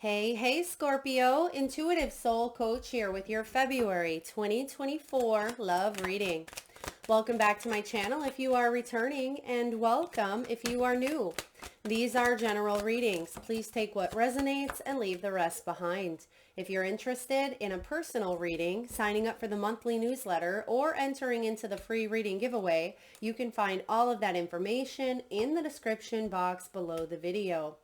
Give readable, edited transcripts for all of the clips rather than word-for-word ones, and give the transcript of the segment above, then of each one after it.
Hey, Scorpio, Intuitive Soul Coach here with your February 2024 love reading. Welcome back to my channel if you are returning, and welcome if you are new. These are general readings. Please take what resonates and leave the rest behind. If you're interested in a personal reading, signing up for the monthly newsletter, or entering into the free reading giveaway, you can find all of that information in the description box below the video.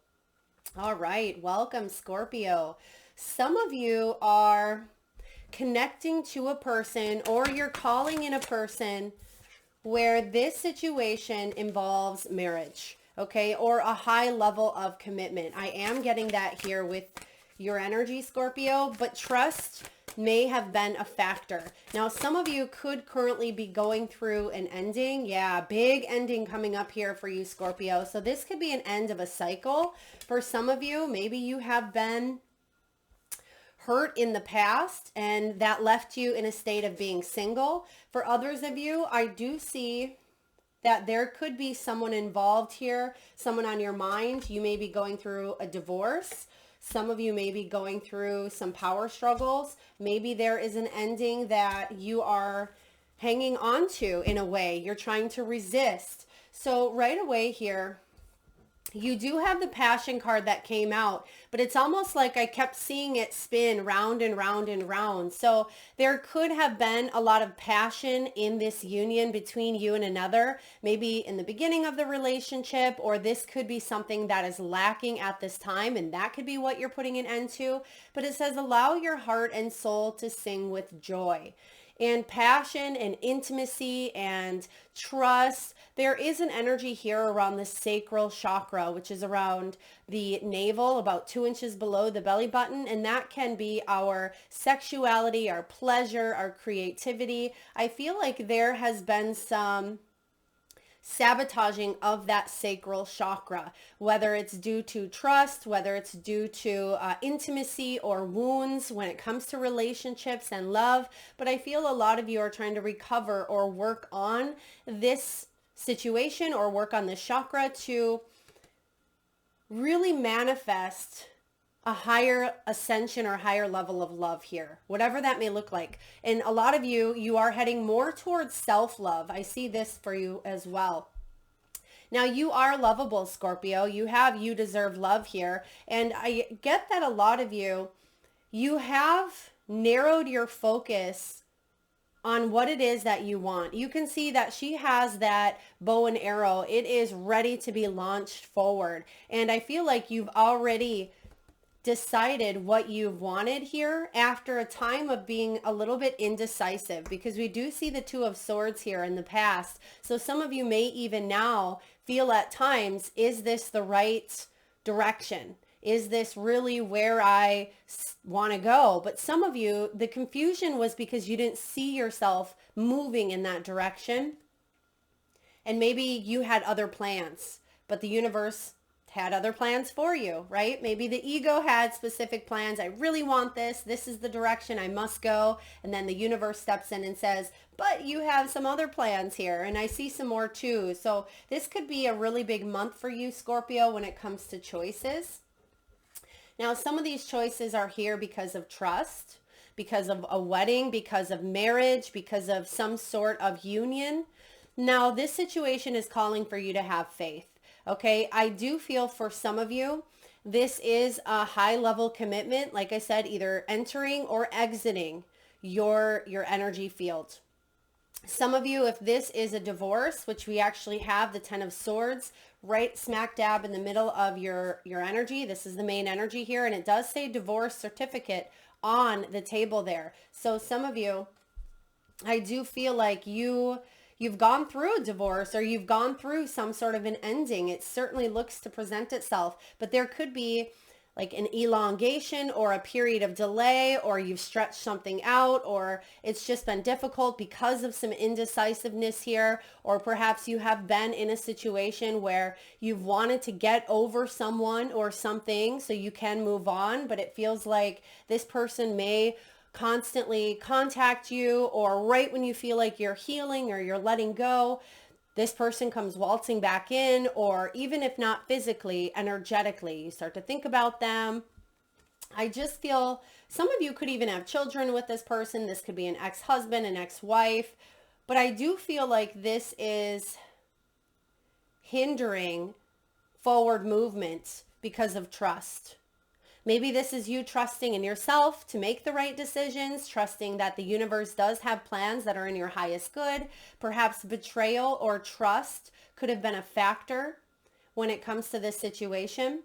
All right, welcome Scorpio. Some of you are connecting to a person or you're calling in a person where this situation involves marriage, okay, or a high level of commitment. I am getting that here with your energy, Scorpio, but trust may have been a factor. Now, some of you could currently be going through an ending. Yeah, big ending coming up here for you, Scorpio. So this could be an end of a cycle. For some of you, maybe you have been hurt in the past and that left you in a state of being single. For others of you, I do see that there could be someone involved here, someone on your mind. You may be going through a divorce. Some of you may be going through some power struggles. Maybe there is an ending that you are hanging on to in a way. You're trying to resist. So right away here, you do have the passion card that came out, but it's almost like I kept seeing it spin round and round and round. So there could have been a lot of passion in this union between you and another, maybe in the beginning of the relationship, or this could be something that is lacking at this time, and that could be what you're putting an end to. But it says, allow your heart and soul to sing with joy. And passion and intimacy and trust. There is an energy here around the sacral chakra, which is around the navel, about 2 inches below the belly button. And that can be our sexuality, our pleasure, our creativity. I feel like there has been some sabotaging of that sacral chakra, whether it's due to trust, whether it's due to intimacy or wounds when it comes to relationships and love. But I feel a lot of you are trying to recover or work on this situation or work on this chakra to really manifest a higher ascension or higher level of love here, whatever that may look like. And a lot of you are heading more towards self-love. I see this for you as well. Now, you are lovable, Scorpio. You deserve love here. And I get that a lot of you have narrowed your focus on what it is that you want. You can see that she has that bow and arrow. It is ready to be launched forward. And I feel like you've already decided what you've wanted here after a time of being a little bit indecisive, because we do see the Two of Swords here in the past. So some of you may even now feel at times, is this the right direction? Is this really where I want to go? But some of you, the confusion was because you didn't see yourself moving in that direction. And maybe you had other plans, but the universe had other plans for you, right? Maybe the ego had specific plans. I really want this. This is the direction I must go. And then the universe steps in and says, but you have some other plans here. And I see some more too. So this could be a really big month for you, Scorpio, when it comes to choices. Now, some of these choices are here because of trust, because of a wedding, because of marriage, because of some sort of union. Now, this situation is calling for you to have faith. Okay, I do feel for some of you, this is a high level commitment. Like I said, either entering or exiting your energy field. Some of you, if this is a divorce, which we actually have the Ten of Swords right smack dab in the middle of your energy. This is the main energy here. And it does say divorce certificate on the table there. So some of you, I do feel like you've gone through a divorce or you've gone through some sort of an ending. It certainly looks to present itself, but there could be like an elongation or a period of delay, or you've stretched something out, or it's just been difficult because of some indecisiveness here, or perhaps you have been in a situation where you've wanted to get over someone or something so you can move on, but it feels like this person may constantly contact you, or right when you feel like you're healing or you're letting go, this person comes waltzing back in, or even if not physically, energetically, you start to think about them. I just feel some of you could even have children with this person. This could be an ex-husband, an ex-wife. But I do feel like this is hindering forward movement because of trust. Maybe this is you trusting in yourself to make the right decisions, trusting that the universe does have plans that are in your highest good. Perhaps betrayal or trust could have been a factor when it comes to this situation.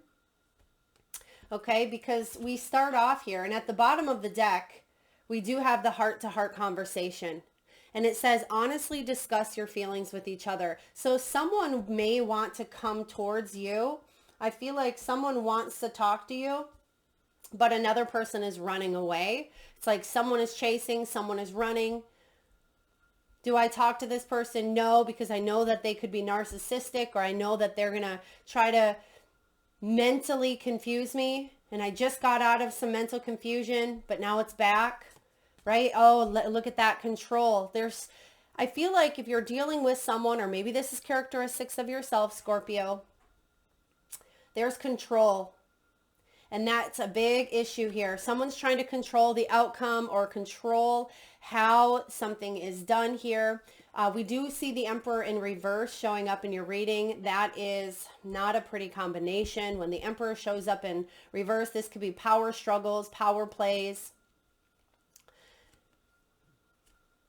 Okay, because we start off here, and at the bottom of the deck, we do have the heart-to-heart conversation. And it says, honestly discuss your feelings with each other. So someone may want to come towards you. I feel like someone wants to talk to you, but another person is running away. It's like someone is chasing, someone is running. Do I talk to this person? No, because I know that they could be narcissistic, or I know that they're going to try to mentally confuse me. And I just got out of some mental confusion, but now it's back, right? Oh, look at that control. I feel like if you're dealing with someone, or maybe this is characteristics of yourself, Scorpio, there's control. And that's a big issue here. Someone's trying to control the outcome or control how something is done here. We do see the Emperor in reverse showing up in your reading. That is not a pretty combination. When the Emperor shows up in reverse, this could be power struggles, power plays.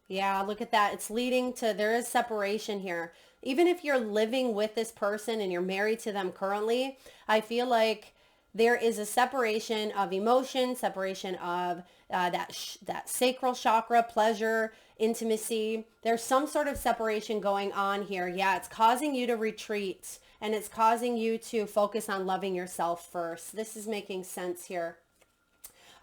Yeah, look at that. It's leading to, there is separation here. Even if you're living with this person and you're married to them currently, I feel like there is a separation of emotion, separation of that sacral chakra, pleasure, intimacy. There's some sort of separation going on here. Yeah, it's causing you to retreat, and it's causing you to focus on loving yourself first. This is making sense here.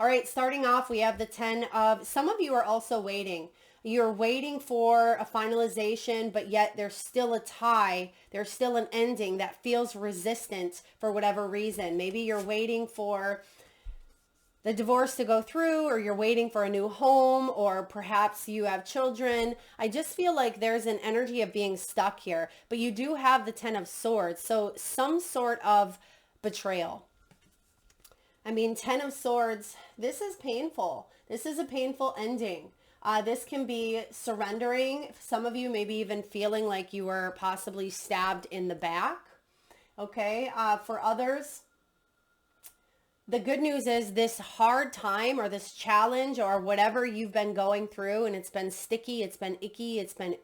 All right, starting off, we have the 10 of, some of you are also waiting. You're waiting for a finalization, but yet there's still a tie. There's still an ending that feels resistant for whatever reason. Maybe you're waiting for the divorce to go through, or you're waiting for a new home, or perhaps you have children. I just feel like there's an energy of being stuck here, but you do have the 10 of Swords. So some sort of betrayal. I mean, 10 of Swords, this is painful. This is a painful ending. This can be surrendering. Some of you maybe even feeling like you were possibly stabbed in the back. Okay. For others, the good news is this hard time or this challenge or whatever you've been going through, and it's been sticky, it's been icky, it's been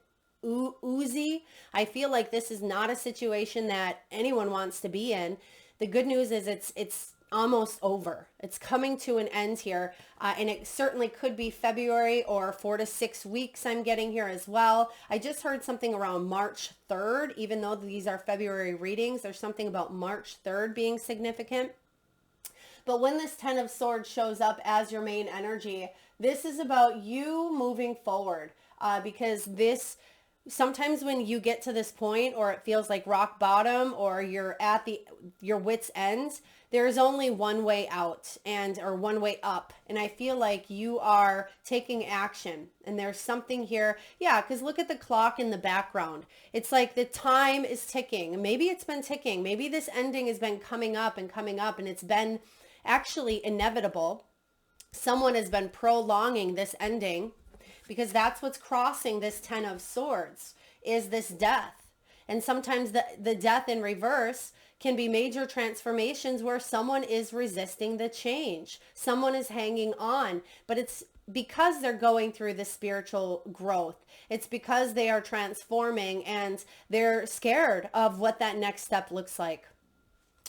oozy. I feel like this is not a situation that anyone wants to be in. The good news is it's almost over. It's coming to an end here. And it certainly could be February or 4 to 6 weeks I'm getting here as well. I just heard something around March 3rd, even though these are February readings, there's something about March 3rd being significant. But when this 10 of Swords shows up as your main energy, this is about you moving forward, because sometimes when you get to this point, or it feels like rock bottom, or you're at your wit's end, there's only one way out or one way up. And I feel like you are taking action, and there's something here. Yeah, because look at the clock in the background. It's like the time is ticking. Maybe it's been ticking. Maybe this ending has been coming up, and it's been actually inevitable. Someone has been prolonging this ending, because that's what's crossing this 10 of Swords is this death. And sometimes the death in reverse can be major transformations where someone is resisting the change. Someone is hanging on, but it's because they're going through the spiritual growth. It's because they are transforming, and they're scared of what that next step looks like.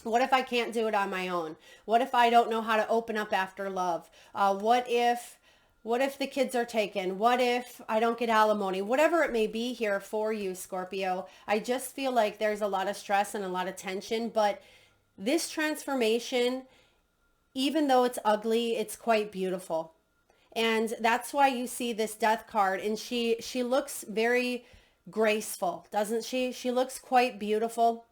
What if I can't do it on my own? What if I don't know how to open up after love? What if the kids are taken? What if I don't get alimony? Whatever it may be here for you, Scorpio, I just feel like there's a lot of stress and a lot of tension, but this transformation, even though it's ugly, it's quite beautiful. And that's why you see this death card, and she looks very graceful, doesn't she? She looks quite beautiful.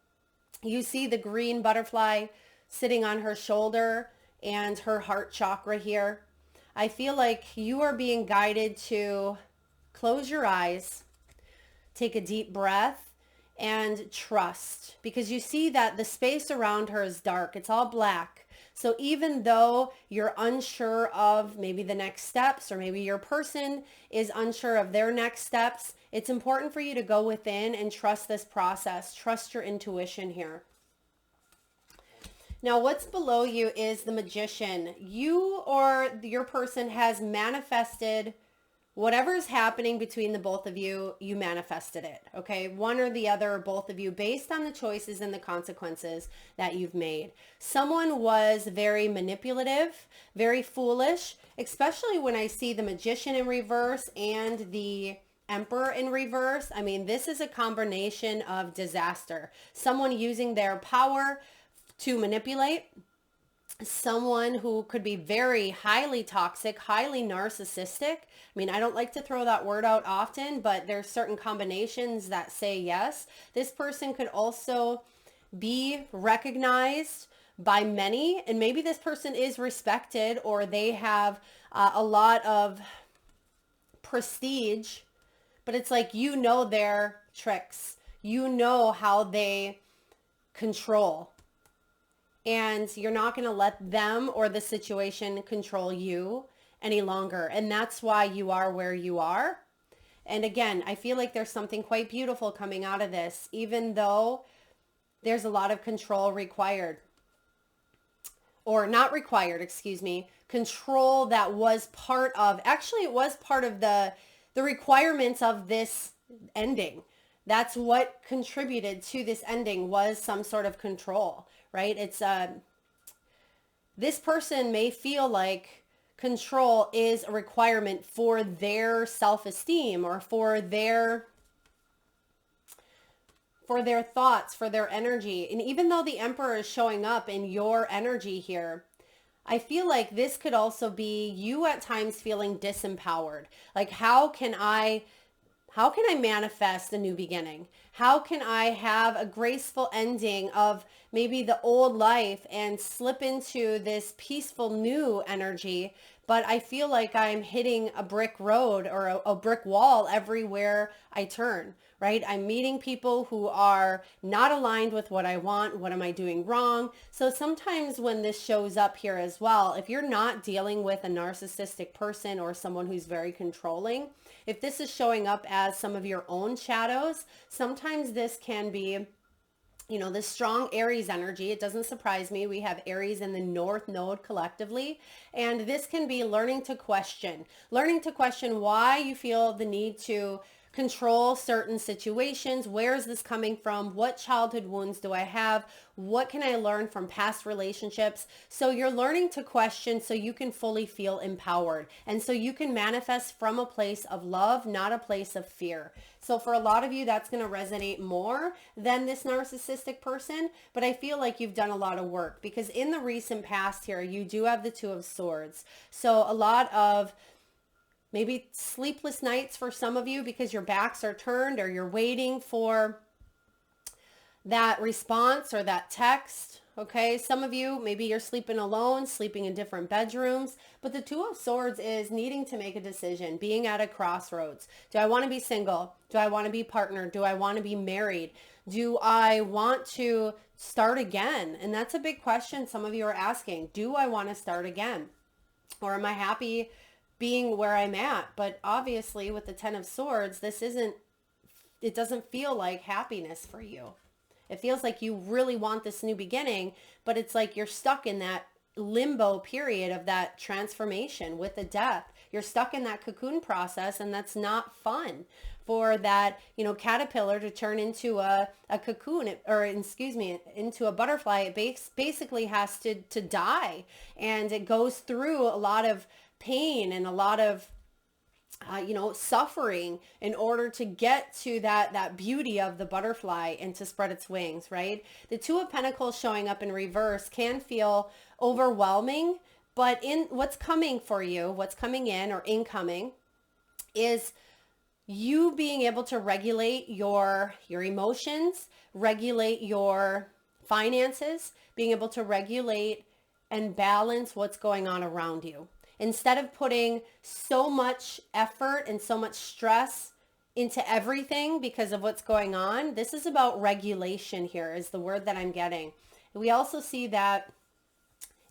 You see the green butterfly sitting on her shoulder and her heart chakra here. I feel like you are being guided to close your eyes, take a deep breath, and trust, because you see that the space around her is dark. It's all black. So even though you're unsure of maybe the next steps, or maybe your person is unsure of their next steps, it's important for you to go within and trust this process. Trust your intuition here. Now, what's below you is the Magician. You or your person has manifested whatever's happening between the both of you, you manifested it, okay? One or the other, or both of you, based on the choices and the consequences that you've made. Someone was very manipulative, very foolish, especially when I see the Magician in reverse and the Emperor in reverse. I mean, this is a combination of disaster. Someone using their power to manipulate, someone who could be very highly toxic, highly narcissistic. I mean, I don't like to throw that word out often, but there's certain combinations that say yes. This person could also be recognized by many, and maybe this person is respected, or they have a lot of prestige, but it's like, you know, their tricks. You know how they control. And you're not going to let them or the situation control you any longer. And that's why you are where you are. And again, I feel like there's something quite beautiful coming out of this, even though there's a lot of control required. Or not required, excuse me. Control that was part of, actually it was part of the requirements of this ending. That's what contributed to this ending, was some sort of control. Right? It's this person may feel like control is a requirement for their self-esteem, or for their thoughts, for their energy. And even though the Emperor is showing up in your energy here, I feel like this could also be you at times feeling disempowered. Like, how can I manifest a new beginning? How can I have a graceful ending of maybe the old life and slip into this peaceful new energy? But I feel like I'm hitting a brick road, or a brick wall everywhere I turn, right? I'm meeting people who are not aligned with what I want. What am I doing wrong? So sometimes when this shows up here as well, if you're not dealing with a narcissistic person or someone who's very controlling, if this is showing up as some of your own shadows, sometimes this can be, you know, this strong Aries energy. It doesn't surprise me. We have Aries in the North Node collectively. And this can be learning to question why you feel the need to control certain situations. Where is this coming from? What childhood wounds do I have? What can I learn from past relationships? So you're learning to question so you can fully feel empowered. And so you can manifest from a place of love, not a place of fear. So for a lot of you, that's going to resonate more than this narcissistic person. But I feel like you've done a lot of work, because in the recent past here, you do have the Two of Swords. So a lot of maybe sleepless nights for some of you, because your backs are turned, or you're waiting for that response or that text. Okay, some of you, maybe you're sleeping alone, sleeping in different bedrooms, but the Two of Swords is needing to make a decision, being at a crossroads. Do I want to be single? Do I want to be partnered? Do I want to be married? Do I want to start again? And that's a big question some of you are asking. Do I want to start again? Or am I happy being where I'm at? But obviously with the Ten of Swords, it doesn't feel like happiness for you. It feels like you really want this new beginning, but it's like you're stuck in that limbo period of that transformation with the death. You're stuck in that cocoon process, and that's not fun. For that, you know, caterpillar to turn into a cocoon, or excuse me, into a butterfly, it basically has to die. And it goes through a lot of pain and a lot of suffering in order to get to that beauty of the butterfly and to spread its wings, right? The Two of Pentacles showing up in reverse can feel overwhelming, but in what's coming for you, what's coming in or incoming, is you being able to regulate your emotions, regulate your finances, being able to regulate and balance what's going on around you. Instead of putting so much effort and so much stress into everything because of what's going on, this is about regulation here, is the word that I'm getting. We also see that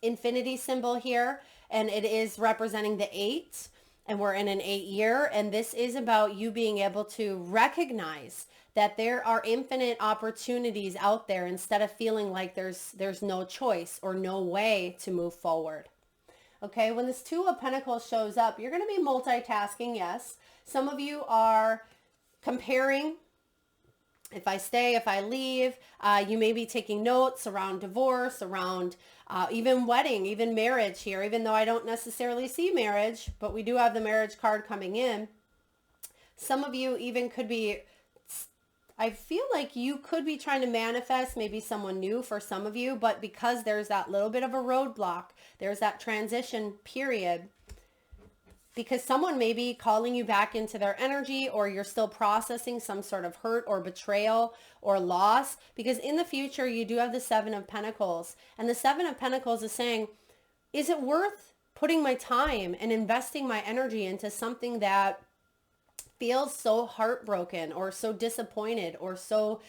infinity symbol here, and it is representing the 8, and we're in an 8 year, and this is about you being able to recognize that there are infinite opportunities out there instead of feeling like there's no choice or no way to move forward. Okay, when this 2 of Pentacles shows up, you're going to be multitasking, yes. Some of you are comparing. If I stay, if I leave, you may be taking notes around divorce, around even wedding, even marriage here, even though I don't necessarily see marriage, but we do have the marriage card coming in. Some of you even could be, I feel like you could be trying to manifest maybe someone new for some of you, but because there's that little bit of a roadblock, there's that transition period, because someone may be calling you back into their energy, or you're still processing some sort of hurt or betrayal or loss, because in the future you do have the 7 of Pentacles, and the 7 of Pentacles is saying, is it worth putting my time and investing my energy into something that feels so heartbroken or so disappointed or so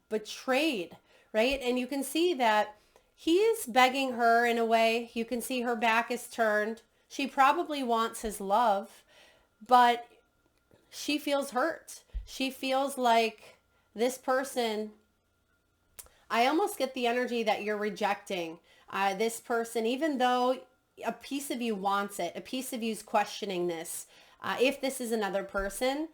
betrayed, right? And you can see that he is begging her in a way. You can see her back is turned. She probably wants his love, but she feels hurt. She feels like this person, I almost get the energy that you're rejecting this person, even though a piece of you wants it. A piece of you is questioning this. If this is another person,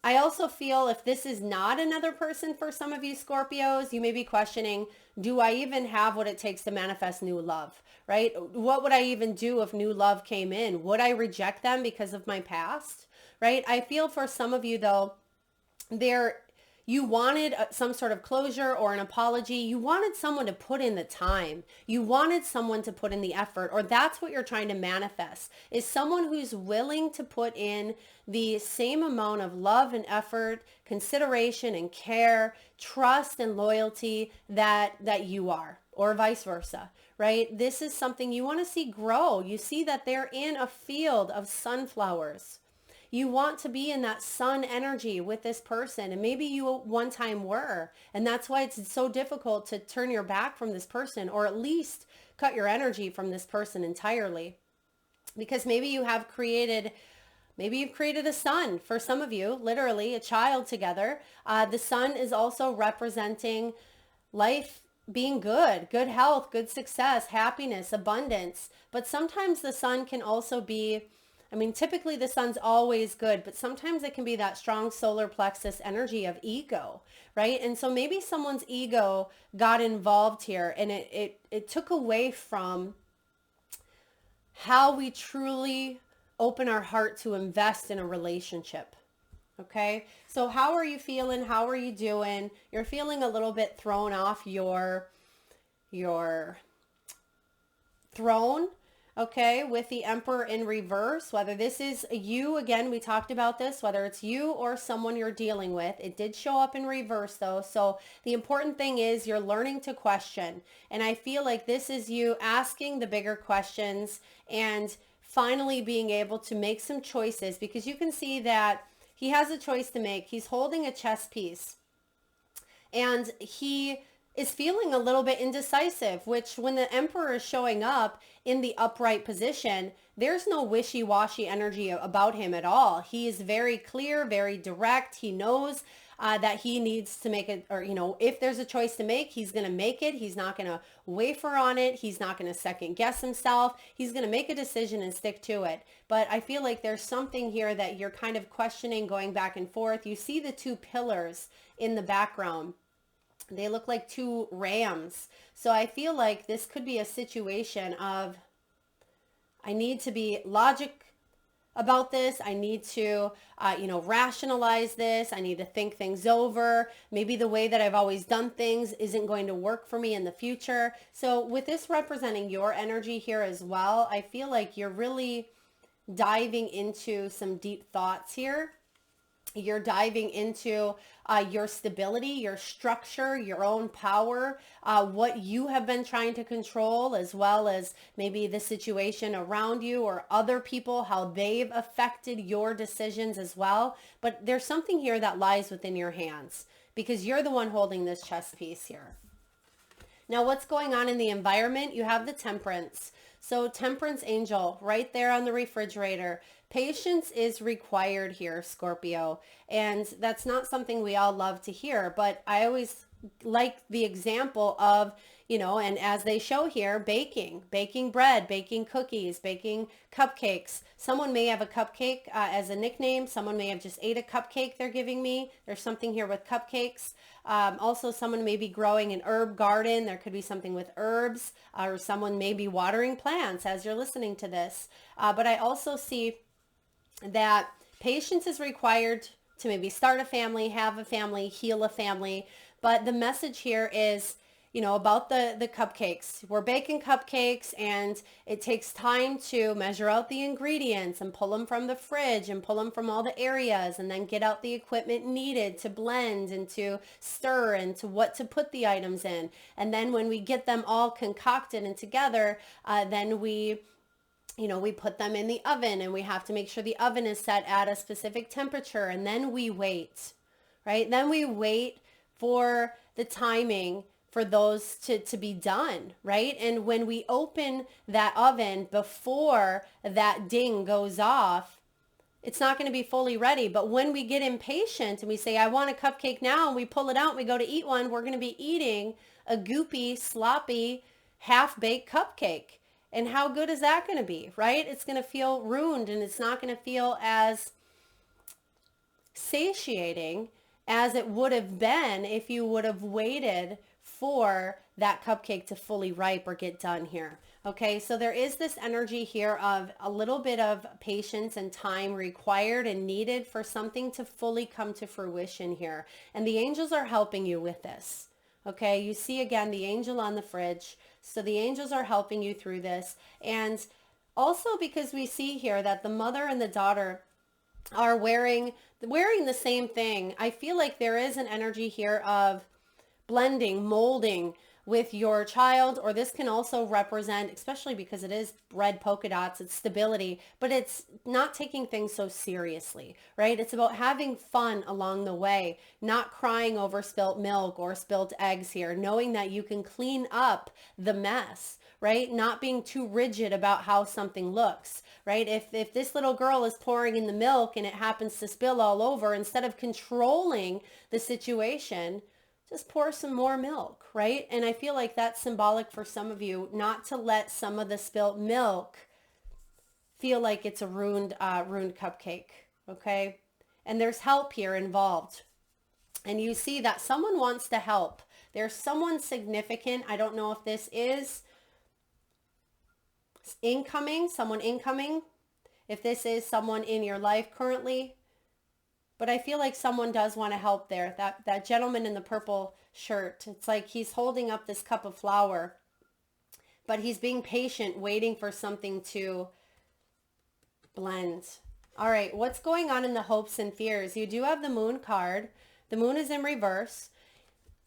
I also feel if this is not another person for some of you Scorpios, you may be questioning, do I even have what it takes to manifest new love, right? What would I even do if new love came in? Would I reject them because of my past, right? I feel for some of you though, you wanted some sort of closure or an apology. You wanted someone to put in the time. You wanted someone to put in the effort, or that's what you're trying to manifest, is someone who's willing to put in the same amount of love and effort, consideration and care, trust and loyalty that you are, or vice versa, right? This is something you want to see grow. You see that they're in a field of sunflowers. You want to be in that sun energy with this person, and maybe you one time were, and that's why it's so difficult to turn your back from this person, or at least cut your energy from this person entirely, because maybe you've created a son for some of you, literally a child together. The sun is also representing life being good health, good success, happiness, abundance, but sometimes the sun can also be, typically the sun's always good, but sometimes it can be that strong solar plexus energy of ego, right? And so maybe someone's ego got involved here, and it took away from how we truly open our heart to invest in a relationship. Okay, so how are you feeling? How are you doing? You're feeling a little bit thrown off your throne. Okay, with the Emperor in reverse, whether this is you, again, we talked about this, whether it's you or someone you're dealing with. It did show up in reverse though. So the important thing is you're learning to question. And I feel like this is you asking the bigger questions and finally being able to make some choices, because you can see that he has a choice to make. He's holding a chess piece, and he is feeling a little bit indecisive, which when the Emperor is showing up in the upright position, there's no wishy-washy energy about him at all. He is very clear, very direct. He knows that he needs to make it, or, if there's a choice to make, he's going to make it. He's not going to waver on it. He's not going to second guess himself. He's going to make a decision and stick to it. But I feel like there's something here that you're kind of questioning, going back and forth. You see the 2 pillars in the background. They look like 2 rams. So I feel like this could be a situation of, I need to be logic about this. I need to, rationalize this. I need to think things over. Maybe the way that I've always done things isn't going to work for me in the future. So with this representing your energy here as well, I feel like you're really diving into some deep thoughts here. You're diving into your stability, your structure, your own power, what you have been trying to control, as well as maybe the situation around you or other people, how they've affected your decisions as well. But there's something here that lies within your hands, because you're the one holding this chess piece here. Now, what's going on in the environment? You have the temperance. So temperance angel right there on the refrigerator. Patience is required here, Scorpio. And that's not something we all love to hear, but I always like the example of, and as they show here, baking bread, baking cookies, baking cupcakes. Someone may have a cupcake as a nickname. Someone may have just ate a cupcake they're giving me. There's something here with cupcakes. Also, someone may be growing an herb garden. There could be something with herbs, or someone may be watering plants as you're listening to this. But I also see that patience is required to maybe start a family, have a family, heal a family. But the message here is, about the cupcakes. We're baking cupcakes, and it takes time to measure out the ingredients and pull them from the fridge and pull them from all the areas, and then get out the equipment needed to blend and to stir and to what to put the items in. And then when we get them all concocted and together, then we put them in the oven, and we have to make sure the oven is set at a specific temperature. And then we wait, right? Then we wait for the timing for those to be done, right? And when we open that oven before that ding goes off, it's not going to be fully ready. But when we get impatient and we say, I want a cupcake now, and we pull it out and we go to eat one, we're going to be eating a goopy, sloppy, half-baked cupcake. And how good is that going to be, right? It's going to feel ruined, and it's not going to feel as satiating as it would have been if you would have waited for that cupcake to fully ripe or get done here. Okay, so there is this energy here of a little bit of patience and time required and needed for something to fully come to fruition here. And the angels are helping you with this. Okay, you see again the angel on the fridge. So the angels are helping you through this. And also because we see here that the mother and the daughter are wearing the same thing, I feel like there is an energy here of blending, molding with your child, or this can also represent, especially because it is red polka dots, it's stability, but it's not taking things so seriously, right? It's about having fun along the way, not crying over spilt milk or spilt eggs here, knowing that you can clean up the mess, right? Not being too rigid about how something looks, right? If this little girl is pouring in the milk and it happens to spill all over, instead of controlling the situation, just pour some more milk, right? And I feel like that's symbolic for some of you, not to let some of the spilt milk feel like it's a ruined cupcake, okay? And there's help here involved. And you see that someone wants to help. There's someone significant. I don't know if this is someone incoming, if this is someone in your life currently. But I feel like someone does want to help there. That gentleman in the purple shirt, it's like he's holding up this cup of flour, but he's being patient, waiting for something to blend. All right, what's going on in the hopes and fears? You do have the moon card. The moon is in reverse.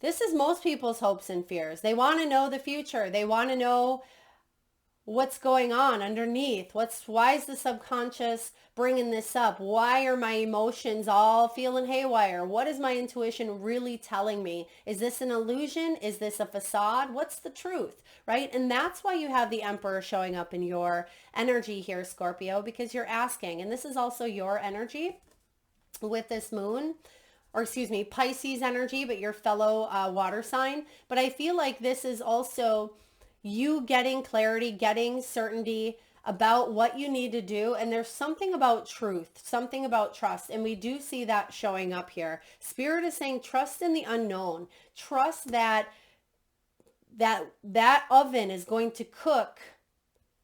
This is most people's hopes and fears. They want to know the future. They want to know what's going on underneath. Why is the subconscious bringing this up? Why are my emotions all feeling haywire? What is my intuition really telling me? Is this an illusion? Is this a facade? What's the truth, right? And that's why you have the Emperor showing up in your energy here, Scorpio, because you're asking. And this is also your energy with this moon, or excuse me, Pisces energy, but your fellow water sign. But I feel like this is also you getting clarity, getting certainty about what you need to do. And there's something about truth, something about trust. And we do see that showing up here. Spirit is saying trust in the unknown. Trust that oven is going to cook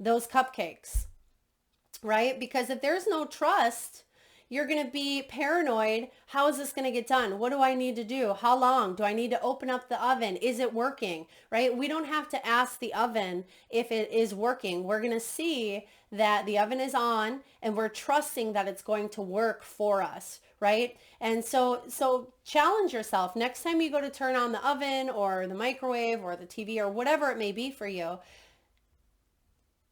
those cupcakes, right? Because if there's no trust, you're going to be paranoid. How is this going to get done? What do I need to do? How long? Do I need to open up the oven? Is it working? Right? We don't have to ask the oven if it is working. We're going to see that the oven is on, and we're trusting that it's going to work for us. Right? And so challenge yourself. Next time you go to turn on the oven or the microwave or the TV or whatever it may be for you,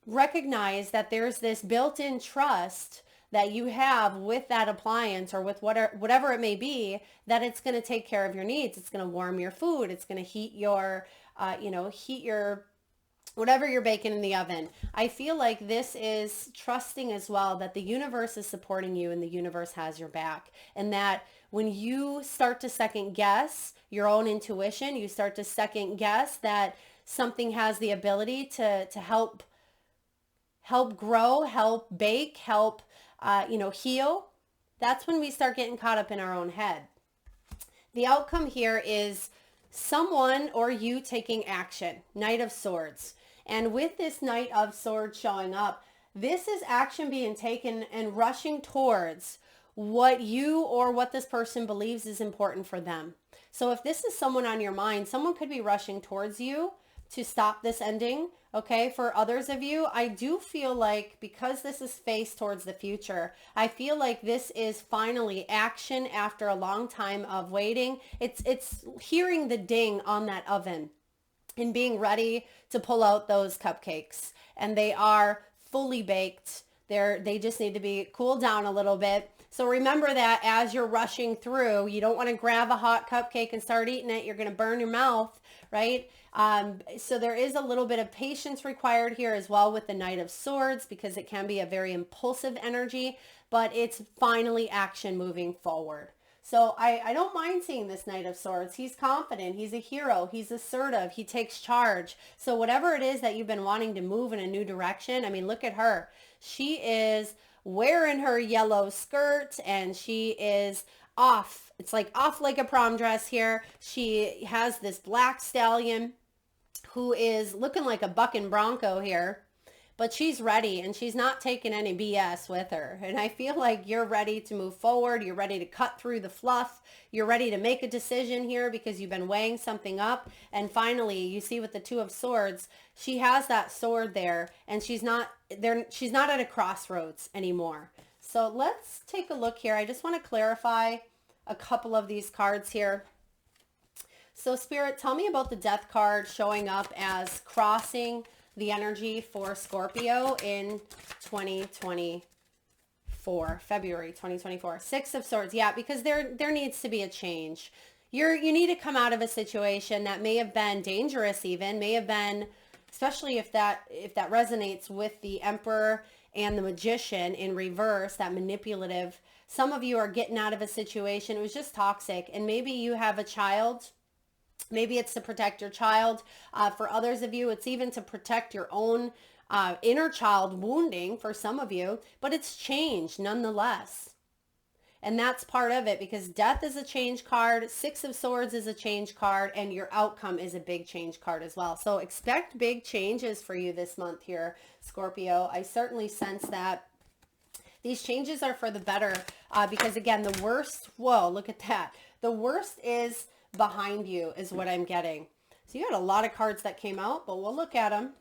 recognize that there's this built-in trust that you have with that appliance or with whatever it may be, that it's going to take care of your needs. It's going to warm your food. It's going to heat your heat your whatever you're baking in the oven. I feel like this is trusting as well that the universe is supporting you and the universe has your back. And that when you start to second guess your own intuition, you start to second guess that something has the ability to help grow, help bake, help, heal. That's when we start getting caught up in our own head. The outcome here is someone or you taking action. Knight of Swords. And with this Knight of Swords showing up, this is action being taken and rushing towards what you or what this person believes is important for them. So if this is someone on your mind, someone could be rushing towards you to stop this ending. Okay, for others of you, I do feel like because this is faced towards the future, I feel like this is finally action after a long time of waiting. It's hearing the ding on that oven and being ready to pull out those cupcakes. And they are fully baked. They just need to be cooled down a little bit. So remember that as you're rushing through, you don't want to grab a hot cupcake and start eating it. You're going to burn your mouth, right? So there is a little bit of patience required here as well with the Knight of Swords because it can be a very impulsive energy, but it's finally action moving forward. So I don't mind seeing this Knight of Swords. He's confident. He's a hero. He's assertive. He takes charge. So whatever it is that you've been wanting to move in a new direction, I mean, look at her. She is wearing her yellow skirt and she is off. It's like off like a prom dress here. She has this black stallion who is looking like a bucking bronco here. But she's ready and she's not taking any BS with her. And I feel like you're ready to move forward. You're ready to cut through the fluff. You're ready to make a decision here because you've been weighing something up. And finally, you see with the Two of Swords, she has that sword there and she's not at a crossroads anymore. So let's take a look here. I just want to clarify a couple of these cards here. So Spirit, tell me about the Death card showing up as crossing the energy for Scorpio in 2024, February 2024. Six of Swords. Yeah, because there needs to be a change. You need to come out of a situation that may have been dangerous even, may have been, especially if that resonates with the Emperor and the Magician in reverse, that manipulative. Some of you are getting out of a situation. It was just toxic. And maybe you have a child. Maybe it's to protect your child. For others of you, it's even to protect your own inner child wounding for some of you, but it's change nonetheless. And that's part of it because Death is a change card. Six of Swords is a change card and your outcome is a big change card as well. So expect big changes for you this month here, Scorpio. I certainly sense that. These changes are for the better because again, the worst, whoa, look at that. The worst is behind you is what I'm getting. So you had a lot of cards that came out, but we'll look at them.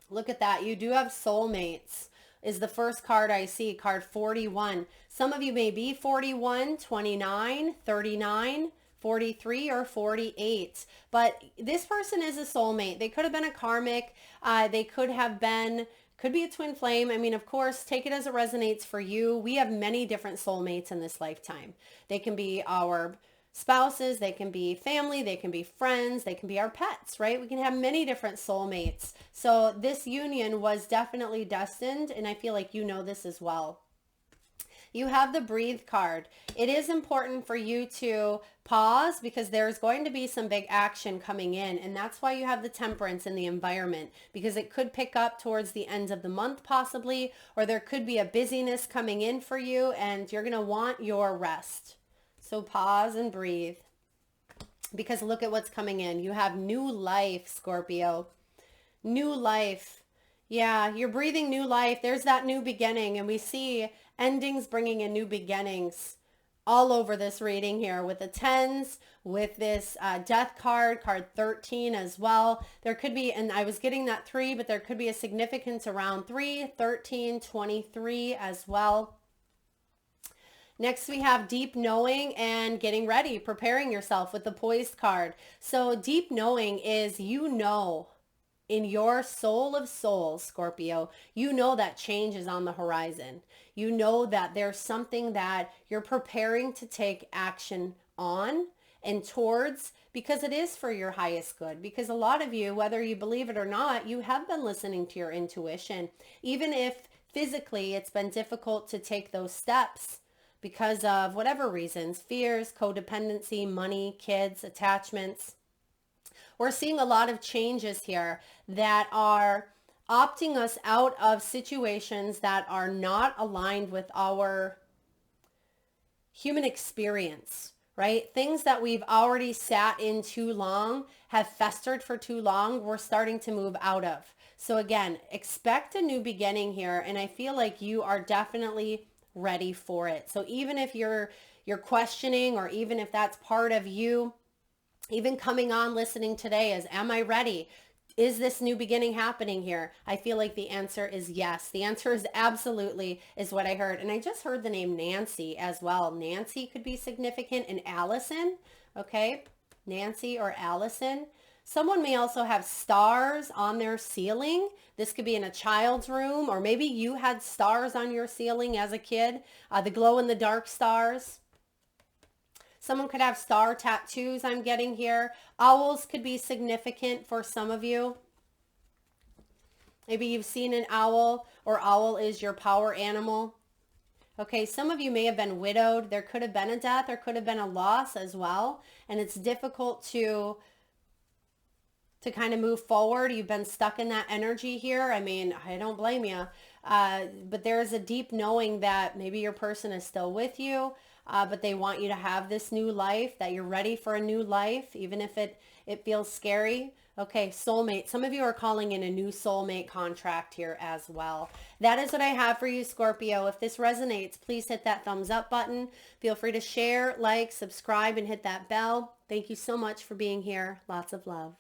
Look at that. You do have soulmates is the first card I see, card 41. Some of you may be 41, 29, 39, 43, or 48. But this person is a soulmate. They could have been a karmic. They could be a twin flame. I mean, of course, take it as it resonates for you. We have many different soulmates in this lifetime. They can be our spouses, they can be family, they can be friends, they can be our pets, right? We can have many different soulmates. So this union was definitely destined, and I feel like you know this as well. You have the Breathe card. It is important for you to pause because there's going to be some big action coming in, and that's why you have the Temperance in the environment, because it could pick up towards the end of the month possibly, or there could be a busyness coming in for you, and you're going to want your rest. So pause and breathe because look at what's coming in. You have new life, Scorpio. New life. Yeah, you're breathing new life. There's that new beginning. And we see endings bringing in new beginnings all over this reading here with the tens, with this Death card, card 13 as well. There could be, and I was getting that 3, but there could be a significance around 3, 13, 23 as well. Next, we have deep knowing and getting ready, preparing yourself with the Poised card. So deep knowing is, you know, in your soul of souls, Scorpio, you know that change is on the horizon. You know that there's something that you're preparing to take action on, and towards, because it is for your highest good. Because a lot of you, whether you believe it or not, you have been listening to your intuition, even if physically it's been difficult to take those steps because of whatever reasons, fears, codependency, money, kids, attachments. We're seeing a lot of changes here that are opting us out of situations that are not aligned with our human experience, right? Things that we've already sat in too long, have festered for too long, we're starting to move out of. So again, expect a new beginning here, and I feel like you are definitely ready for it. So even if you're questioning, or even if that's part of you, even coming on listening today is, am I ready? Is this new beginning happening here? I feel like the answer is yes. The answer is absolutely, is what I heard. And I just heard the name Nancy as well. Nancy could be significant, and Allison, okay? Nancy or Allison. Someone may also have stars on their ceiling. This could be in a child's room, or maybe you had stars on your ceiling as a kid, the glow in the dark stars. Someone could have star tattoos, I'm getting here. Owls could be significant for some of you. Maybe you've seen an owl, or owl is your power animal. Okay, some of you may have been widowed. There could have been a death. There could have been a loss as well. And it's difficult to kind of move forward. You've been stuck in that energy here. I mean, I don't blame you. But there is a deep knowing that maybe your person is still with you, but they want you to have this new life, that you're ready for a new life, even if it feels scary. Okay, soulmate. Some of you are calling in a new soulmate contract here as well. That is what I have for you, Scorpio. If this resonates, please hit that thumbs up button. Feel free to share, like, subscribe, and hit that bell. Thank you so much for being here. Lots of love.